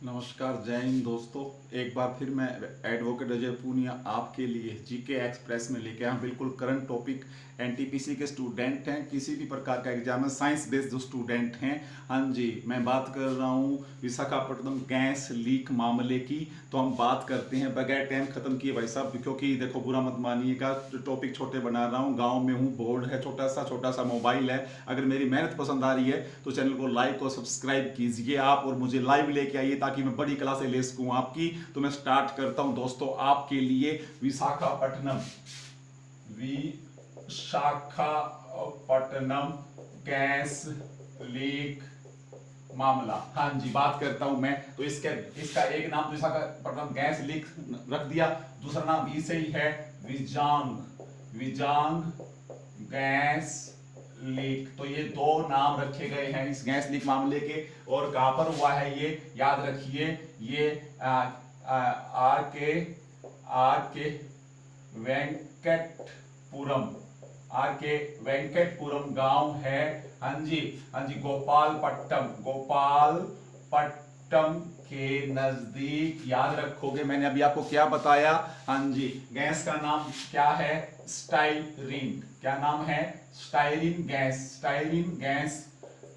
नमस्कार, जय हिंद दोस्तों। एक बार फिर मैं एडवोकेट अजय पूनिया आपके लिए जीके एक्सप्रेस में लेके आया हूं। बिल्कुल करंट टॉपिक। एनटीपीसी के स्टूडेंट हैं, किसी भी प्रकार का एग्जाम है, साइंस बेस्ड जो स्टूडेंट हैं, हाँ जी, मैं बात कर रहा हूं विशाखापट्टनम गैस लीक मामले की। तो हम बात करते हैं बगैर टाइम खत्म किए भाई साहब, क्योंकि देखो बुरा मत मानिएगा, टॉपिक छोटे बना रहा हूँ। गाँव में हूँ, बोर्ड है, छोटा सा मोबाइल है। अगर मेरी मेहनत पसंद आ रही है तो चैनल को लाइक और सब्सक्राइब कीजिए आप, और मुझे लाइव लेके आइए ताकि मैं बड़ी क्लासें ले सकूं आपकी। तो मैं स्टार्ट करता हूं दोस्तों आपके लिए। विशाखापट्टनम विशाखापट्टनम गैस लीक मामला, हाँ जी, बात करता हूं मैं। तो इसका एक नाम विशाखापट्टनम गैस लीक रख दिया, दूसरा नाम भी सही है, विजांग गैस लीक। तो ये दो नाम रखे गए हैं इस गैस लीक मामले के। और कहां पर हुआ है ये याद रखिए, ये आर के वेंकटपुरम, आर के वेंकटपुरम गांव है, हाँ जी, हाँ जी, गोपालपट्टम के नजदीक। याद रखोगे मैंने अभी आपको क्या बताया, हाँ जी, गैस का नाम क्या है, स्टाइरीन। क्या नाम है, स्टाइरीन गैस।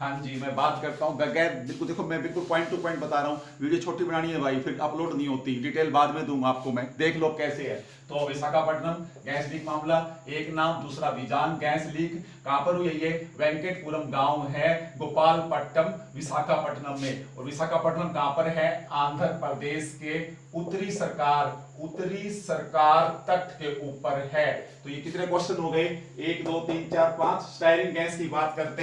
हाँ जी, मैं बात करता हूँ बगैर, बिल्कुल देखो मैं बिल्कुल पॉइंट टू पॉइंट बता रहा हूँ। वीडियो छोटी बनानी है भाई, फिर अपलोड नहीं होती, डिटेल बाद में दूंगा आपको मैं, देख लो कैसे है। तो विशाखापट्टनम गैस लीक मामला, एक नाम, दूसरा विजान गैस लीक। कहां पर हुई है ये, वेंकटपुरम गांव है, गोपालपट्टम विशाखापट्टनम में। और विशाखापट्टनम कहां पर है, आंध्र प्रदेश के उत्तरी सरकार तट के ऊपर है। तो ये कितने क्वेश्चन हो गए, 1 2 3 4 5। स्टाइरीन गैस की बात करते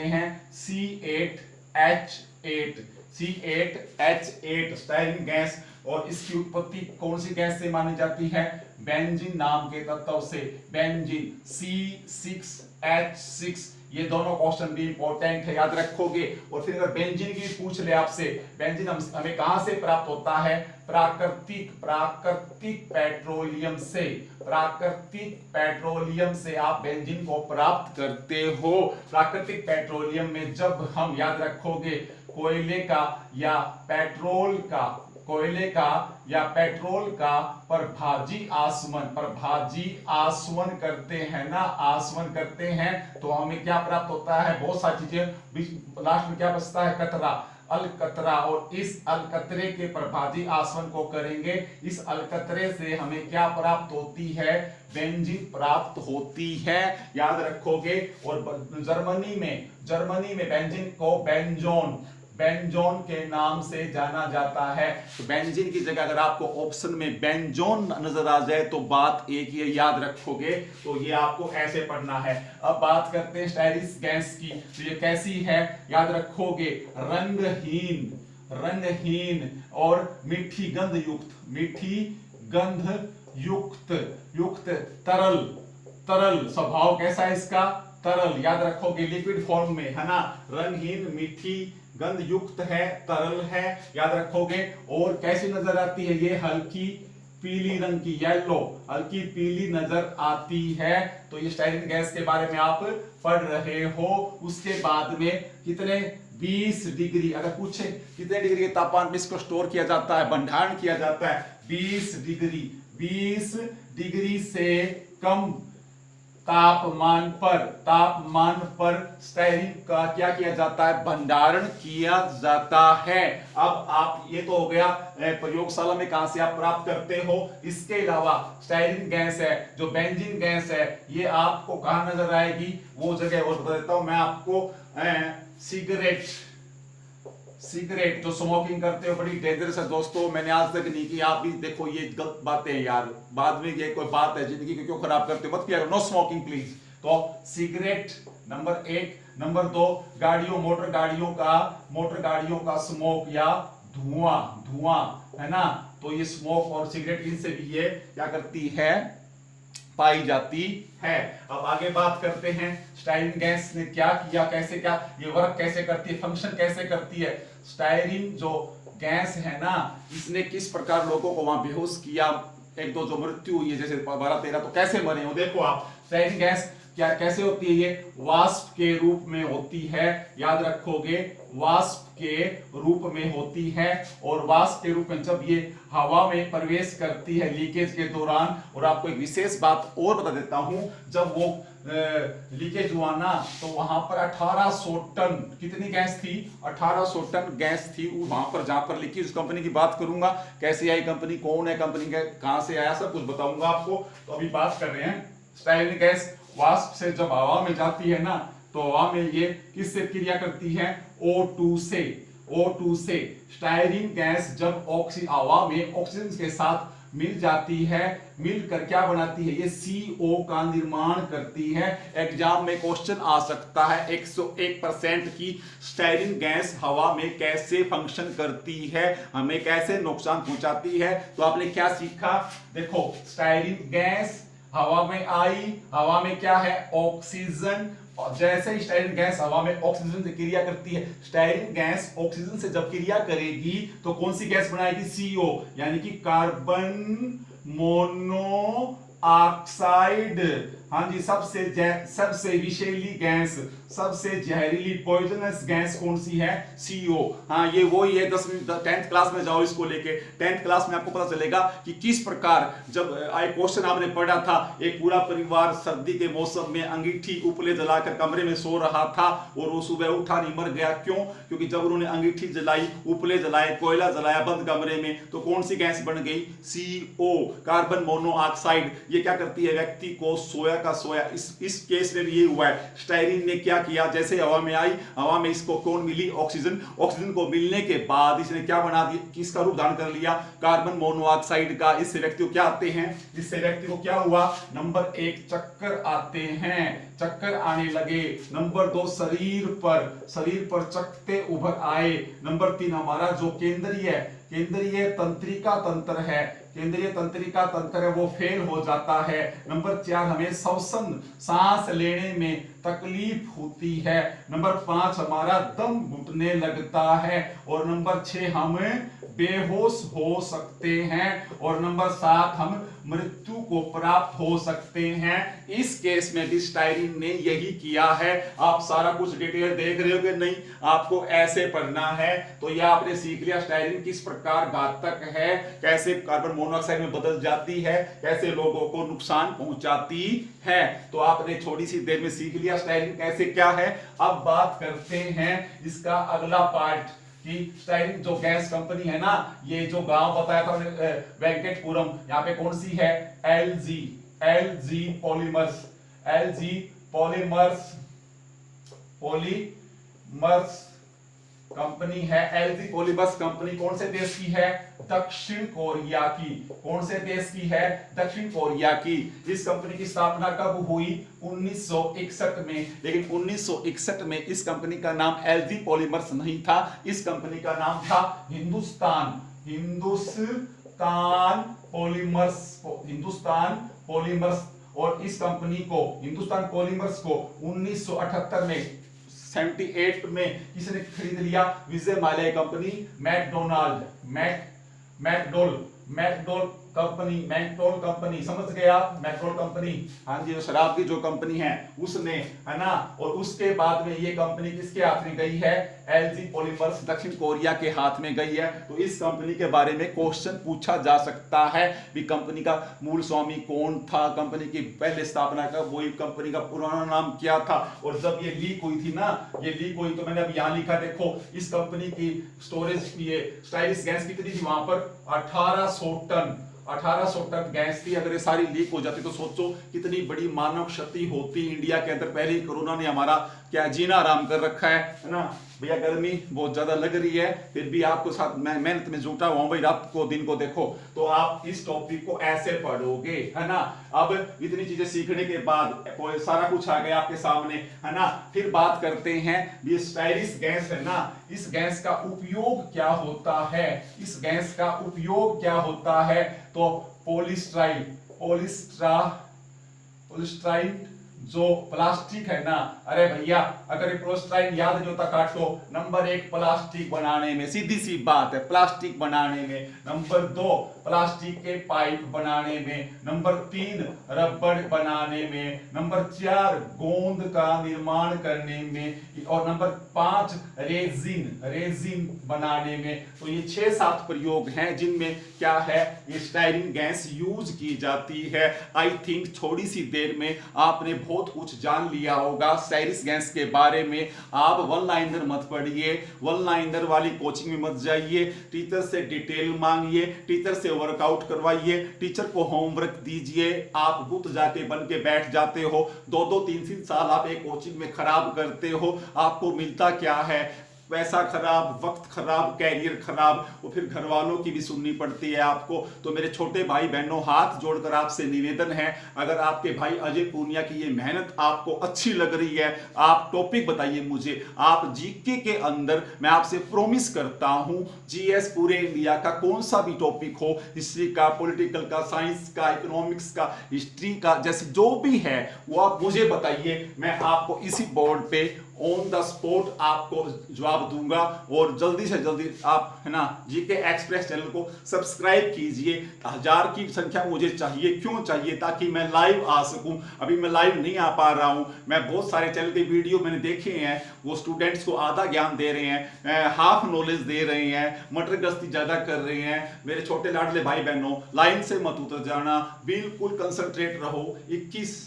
हैं, C8H8 स्टाइरीन गैस। और इसकी उत्पत्ति कौन सी गैस से मानी जाती है, बेंजीन नाम के तत्व से, बेंजीन C6H6। ये दोनों क्वेश्चन भी इंपॉर्टेंट है, याद रखोगे। और फिर अगर बेंजीन की पूछ ले आपसे, बेंजीन हमें कहां से प्राप्त होता है, प्राकृतिक पेट्रोलियम से आप बेंजीन को प्राप्त करते हो। प्राकृतिक पेट्रोलियम में जब हम, याद रखोगे, कोयले का या पेट्रोल का प्रभाजी आसवन करते हैं, तो हमें क्या प्राप्त होता है, बहुत सारी चीजें। लास्ट में क्या बचता है, अलकतरा। और इस अलकतरे के प्रभाजी आसवन को करेंगे, इस अलकतरे से हमें क्या प्राप्त होती है, बेंजीन प्राप्त होती है, याद रखोगे। और जर्मनी में बेंजीन को बेंजोन के नाम से जाना जाता है। तो बेंजीन की जगह अगर आपको ऑप्शन में बेंजोन नजर आ जाए तो बात एक ही, याद रखोगे। तो ये आपको ऐसे पढ़ना है। अब बात करते हैं स्टाइरीन गैस की। तो ये कैसी है, याद रखोगे, रंगहीन और मीठी गंध युक्त तरल स्वभाव कैसा है इसका, तरल, याद रखोगे, लिक्विड फॉर्म में है ना, रंगहीन, मीठी, गंध युक्त है, तरल है, याद रखोगे। और कैसी नजर आती है ये, हल्की पीली रंग की, हल्की पीली नजर आती है। तो ये स्टाइरीन गैस के बारे में आप पढ़ रहे हो। उसके बाद में कितने, 20 डिग्री, अगर पूछे कितने डिग्री के तापमान पे इसको स्टोर किया जाता है, भंडारण किया जाता है, 20 डिग्री से कम तापमान पर स्टाइरीन का क्या किया जाता है, भंडारण किया जाता है। अब आप, ये तो हो गया प्रयोगशाला में कहां से आप प्राप्त करते हो। इसके अलावा स्टाइरीन गैस है, जो बेंजीन गैस है, ये आपको कहां नजर आएगी, वो जगह और बता देता हूं मैं आपको। सिगरेट जो स्मोकिंग करते हो, बड़ी डेंजरस है दोस्तों, मैंने आज तक नहीं की, आप भी देखो ये गलत बातें हैं यार, बाद में ये कोई बात है, जिंदगी को क्यों खराब करते हो, मत किया करो, नो स्मोकिंग प्लीज। तो सिगरेट नंबर 1। नंबर 2, मोटर गाड़ियों का स्मोक या धुआं है ना। तो ये स्मोक और सिगरेट, इनसे भी ये क्या करती है, पाई जाती है। अब आगे बात करते हैं स्टाइरीन गैस ने क्या किया, कैसे, क्या ये वर्क कैसे करती है, फंक्शन कैसे करती है। स्टाइरीन जो गैस है ना, इसने किस प्रकार लोगों को वहां बेहोश किया, 1 2 जो मृत्यु हुई है, जैसे 12 13, तो कैसे मरे हो, देखो आप। स्टाइरीन गैस क्या कैसे होती है ये? वाष्प के रूप में होती है, याद रखोगे, वाष्प के रूप में होती है। और वाष्प के रूप में जब ये हवा में प्रवेश करती है लीकेज के दौरान, और आपको एक विशेष बात और बता देता हूं, जब वो लीकेज हुआ ना तो वहां पर 1800 टन कितनी गैस थी? 1800 टन गैस थी वहां पर जहां पर लीकेज। उस कंपनी की बात करूंगा, कैसे आई कंपनी, कौन है कंपनी, कहां से आया, सब कुछ बताऊंगा आपको। तो अभी बात कर रहे हैं स्टाइरिन गैस वाष्प से जब हवा में जाती है ना तो हवा में ये किससे क्रिया करती है? O2 से। O2 से स्टाइरिन गैस जब हवा में ऑक्सीजन के साथ मिल जाती है, मिलकर क्या बनाती है? ये CO का निर्माण करती है। एग्जाम में क्वेश्चन आ सकता है 101% की स्टाइरिन गैस हवा में कैसे फंक्शन करती है, हमें कैसे नुकसान पहुंचाती है। तो आपने क्या सीखा? देखो, स्टाइरिन गैस हवा में आई, हवा में क्या है? ऑक्सीजन। जैसे ही स्टाइरिन गैस हवा में ऑक्सीजन से क्रिया करती है, स्टाइरिन गैस ऑक्सीजन से जब क्रिया करेगी तो कौन सी गैस बनाएगी? CO, यानी कि कार्बन मोनोऑक्साइड। हाँ जी, सबसे विषैली गैस, सबसे जहरीली पॉइजनस गैस कौन सी है? CO। हाँ, ये वही है। 10th क्लास में जाओ इसको लेके, 10th क्लास में आपको पता चलेगा कि किस प्रकार, जब क्वेश्चन आपने पढ़ा था, एक पूरा परिवार सर्दी के मौसम में अंगीठी उपले जलाकर कमरे में सो रहा था और वो सुबह उठा नहीं, मर गया। क्यों? क्योंकि जब उन्होंने अंगीठी जलाई, उपले जलाए, कोयला जलाया बंद कमरे में, तो कौन सी गैस बन गई? CO, carbon monoxide. ये क्या करती है? व्यक्ति को सोया का सोया। इस केस में भी ये हुआ है। स्टाइरिन ने क्या किया? जैसे हवा में आई, हवा में इसको कौन मिली? ऑक्सीजन। ऑक्सीजन को मिलने के बाद इसने क्या बना दिया? किसका रूप धारण कर लिया? कार्बन मोनोऑक्साइड का। इससे व्यक्ति को क्या आते हैं? इससे व्यक्ति को क्या हुआ? नंबर 1 चक्कर आते हैं, चक्कर आने लगे। नंबर 2 शरीर पर चकते उभर आए। नंबर 3 हमारा जो केंद्रीय तंत्रिका तंत्र है, केंद्रीय तंत्रिका तंत्र है वो फेल हो जाता है। नंबर 4 हमें श्वसन, सांस लेने में तकलीफ होती है। नंबर 5 हमारा दम घुटने लगता है। और नंबर 6 हम बेहोश हो सकते हैं। और नंबर 7 हम मृत्यु को प्राप्त हो सकते हैं। इस केस में भी स्टाइरिन ने यही किया है। आप सारा कुछ डिटेल देख रहे हो कि नहीं? आपको ऐसे पढ़ना है। तो यह आपने सीख लिया स्टाइरिन किस प्रकार घातक है, कैसे कार्बन मोनोऑक्साइड में बदल जाती है, कैसे लोगों को नुकसान पहुंचाती है। तो आपने थोड़ी सी देर में सीख लिया स्टाइरिन कैसे क्या है। अब बात करते हैं इसका अगला पार्ट कि स्टाइरिन जो गैस कंपनी है ना, ये जो गांव बताया था वेंकटपुरम, यहाँ पे कौन सी है? LG polymers. LG polymers company है। LG पॉलीमर्स कंपनी कौन से देश की है? दक्षिण कोरिया की। कौन से देश की है? दक्षिण कोरिया की। इस कंपनी की स्थापना कब हुई? 1961 में। लेकिन 1961 में इस कंपनी का नाम LG पॉलीमर्स नहीं था, इस कंपनी का नाम था हिंदुस्तान पॉलीमर्स। और इस कंपनी को, हिंदुस्तान पॉलीमर्स को 1978 में 78 में किसने खरीद लिया? Vijay Mallya company, McDowell company, समझ गए आप? मैकडोल कंपनी, हाँ जी, जो शराब की जो कंपनी है उसने, है ना। और उसके बाद में ये कंपनी किसके हाथ में गई है? LG पॉलीमर्स दक्षिण कोरिया के हाथ में गई है। तो इस कंपनी के बारे में क्वेश्चन पूछा जा सकता है कि कंपनी का मूल स्वामी कौन था, कंपनी की पहले स्थापना कब हुई, कंपनी का पुराना नाम क्या था। और जब ये लीक हुई थी ना, ये लीक हुई तो मैंने अब यहां लिखा, देखो इस कंपनी की स्टोरेज, ये स्टाइरिस गैस कितनी थी वहां पर? 1800 टन गैस थी। अगर ये सारी लीक हो जाती तो सोचो कितनी बड़ी मानव क्षति होती इंडिया के अंदर। पहले ही कोरोना ने हमारा क्या जीना आराम कर रखा है ना। भैया गर्मी बहुत ज्यादा लग रही है, फिर भी आपको साथ मैं मेहनत में जुटा हुआ हूं भाई, रात को दिन को देखो। तो आप इस टॉपिक को ऐसे पढ़ोगे, है ना। अब इतनी चीजें सीखने के बाद सारा कुछ आ गया आपके सामने, है ना। फिर बात करते हैं ये स्टाइरिस गैस है ना, इस गैस का उपयोग क्या होता है? इस गैस का उपयोग क्या होता है? तो पॉलिस्ट्राइड जो प्लास्टिक है ना, अरे भैया अगर ये प्रोस्टाइन याद नहीं होता काटो। नंबर 1 प्लास्टिक बनाने में, सीधी सी बात है, प्लास्टिक बनाने में। नंबर 2 प्लास्टिक के पाइप बनाने में। नंबर 3 रबड़ बनाने में। नंबर 4 गोंद का निर्माण करने में। और नंबर 5 रेजिन बनाने में। तो ये 6-7 प्रयोग हैं जिनमें क्या है, ये स्टाइरिन गैस यूज की जाती है। आई थिंक थोड़ी सी देर में आपने बहुत कुछ जान लिया होगा स्टाइरिन गैस के बारे में। आप वन लाइनर मत पढ़िए, वन लाइनर वाली कोचिंग में मत जाइए, टीचर से डिटेल मांगिए, टीचर से वर्कआउट करवाइए, टीचर को होमवर्क दीजिए। आप बुत जाके बन के बैठ जाते हो, 2-2, 3-3 साल आप एक कोचिंग में खराब करते हो। आपको मिलता क्या है, पैसा खराब, वक्त खराब, कैरियर खराब, और फिर घर वालों की भी सुननी पड़ती है आपको। तो मेरे छोटे भाई बहनों, हाथ जोड़कर आपसे निवेदन है, अगर आपके भाई अजय पूनिया की ये मेहनत आपको अच्छी लग रही है, आप टॉपिक बताइए मुझे। आप जीके के अंदर मैं आपसे प्रॉमिस करता हूं, जीएस पूरे इंडिया का कौन सा भी टॉपिक हो, हिस्ट्री का, पॉलिटिकल का, साइंस का, इकोनॉमिक्स का, हिस्ट्री का, जैसे जो भी है वो आप मुझे बताइए, मैं आपको इसी बोर्ड पे ऑन द स्पॉट आपको जवाब दूंगा। और जल्दी से जल्दी आप है ना जीके एक्सप्रेस चैनल को सब्सक्राइब कीजिए। 1000 की संख्या मुझे चाहिए, क्यों चाहिए, ताकि मैं लाइव आ सकूं। अभी मैं लाइव नहीं आ पा रहा हूं। मैं बहुत सारे चैनल के वीडियो मैंने देखे हैं, वो स्टूडेंट्स को आधा ज्ञान दे रहे हैं, हाफ नॉलेज दे रहे हैं, मटर गश्ती ज्यादा कर रहे हैं। मेरे छोटे लाडले भाई बहनों, लाइन से मत उतर जाना, बिल्कुल कंसंट्रेट रहो। 21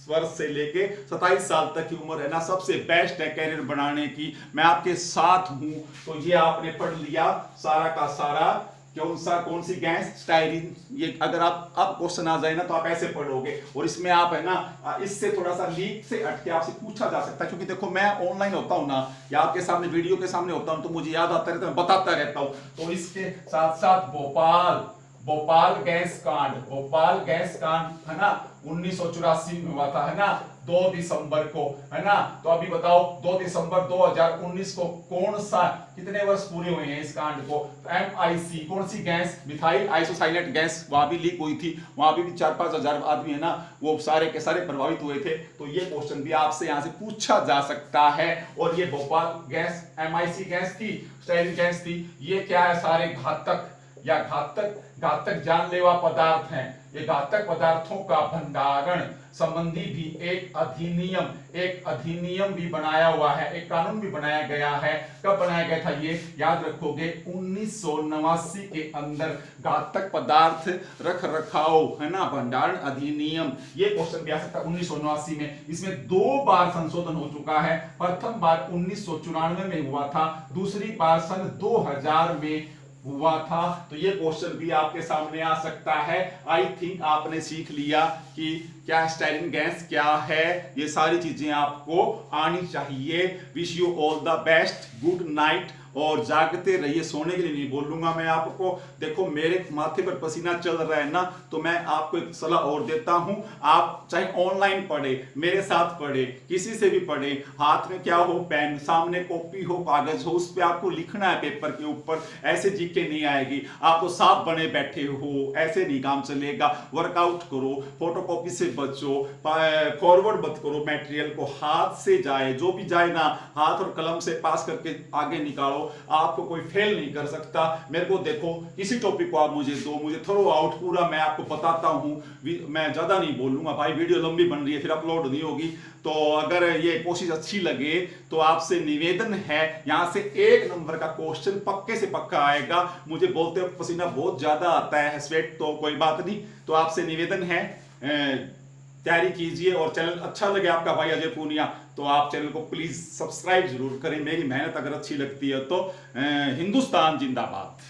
वर्ष से लेके 27 साल तक की उम्र है ना, सबसे बेस्ट है कैरियर बनाने की। मैं आपके साथ हूं। तो ये आपने पढ़ लिया सारा का सारा, कौन सी गैस, स्टाइरिन। ये अगर आप अब क्वेश्चन आ जाए ना तो आप ऐसे पढ़ोगे। और इसमें आप है ना, इससे थोड़ा सा लीक से हटके आपसे पूछा जा सकता है, क्योंकि देखो मैं ऑनलाइन होता हूं ना, या आपके सामने वीडियो के सामने होता हूं, तो मुझे याद आता रहता है, मैं बताता रहता हूं। तो इसके साथ साथ भोपाल गैस कांड है ना 1984 में हुआ था, है ना 2 दिसंबर को, है ना। तो अभी बताओ 2 दिसंबर 2019 को कौन सा, कितने वर्ष पूरे हुए हैं इस कांड को। MIC कौन सी गैस, मिथाइल आइसोसाइनेट गैस, वहां भी लीक हुई थी, वहां भी 4-5 हजार आदमी है ना, वो सारे के सारे प्रभावित हुए थे। तो ये क्वेश्चन भी आपसे यहां से पूछा जा सकता है। और ये भोपाल गैस MIC गैस थी, स्टाइरिन गैस थी। ये क्या है, सारे घातक या घातक जानलेवा पदार्थ हैं। ये घातक पदार्थों का भंडारण संबंधी भी एक अधिनियम भी बनाया हुआ है, एक कानून भी बनाया गया है। कब बनाया गया था ये याद रखोगे, 1989 के अंदर घातक पदार्थ रख रखाव है ना भंडारण अधिनियम। ये क्वेश्चन भी आ सकता है 1989 में। इसमें 2 बार संशोधन हो चुका है। प्रथम बार 1994 में हुआ था, दूसरी बार सन 2000 में हुआ था। तो ये क्वेश्चन भी आपके सामने आ सकता है। आई थिंक आपने सीख लिया कि क्या स्टाइरिन गैस क्या है, ये सारी चीजें आपको आनी चाहिए। Wish you all the best, good night. और जागते रहिए, सोने के लिए नहीं बोलूंगा मैं आपको। देखो मेरे माथे पर पसीना चल रहा है ना, तो मैं आपको एक सलाह और देता हूं, आप चाहे ऑनलाइन पढ़े, मेरे साथ पढ़े, किसी से भी पढ़े, हाथ में क्या हो, पेन, सामने कॉपी हो, कागज हो, उस पर आपको लिखना है पेपर के ऊपर। ऐसे जीके नहीं आएगी। आप तो साफ बने बैठे हो, ऐसे नहीं काम चलेगा। वर्कआउट करो, फोटोकॉपी से बचो, फॉरवर्ड मत करो मटेरियल को, हाथ से जाए, जो भी जाए ना, हाथ और कलम से पास करके आगे निकालो। आपको कोई फेल नहीं कर सकता। मेरे को देखो, किसी टॉपिक को आप मुझे दो, मुझे थ्रो आउट पूरा मैं आपको बताता हूं। मैं ज्यादा नहीं बोलूंगा भाई, वीडियो लंबी बन रही है, फिर अपलोड नहीं होगी। तो अगर ये कोशिश अच्छी लगे तो आपसे निवेदन है, यहां से 1 नंबर का क्वेश्चन पक्के से पक्का आएगा। मुझे बोलते वक्त पसीना बहुत ज्यादा आता है, स्वेट, तो कोई बात नहीं। तो आपसे निवेदन है, तैयारी कीजिए। और चैनल अच्छा लगे आपका भाई अजय पूनिया, तो आप चैनल को प्लीज सब्सक्राइब जरूर करें। मेरी मेहनत अगर अच्छी लगती है तो। हिंदुस्तान जिंदाबाद।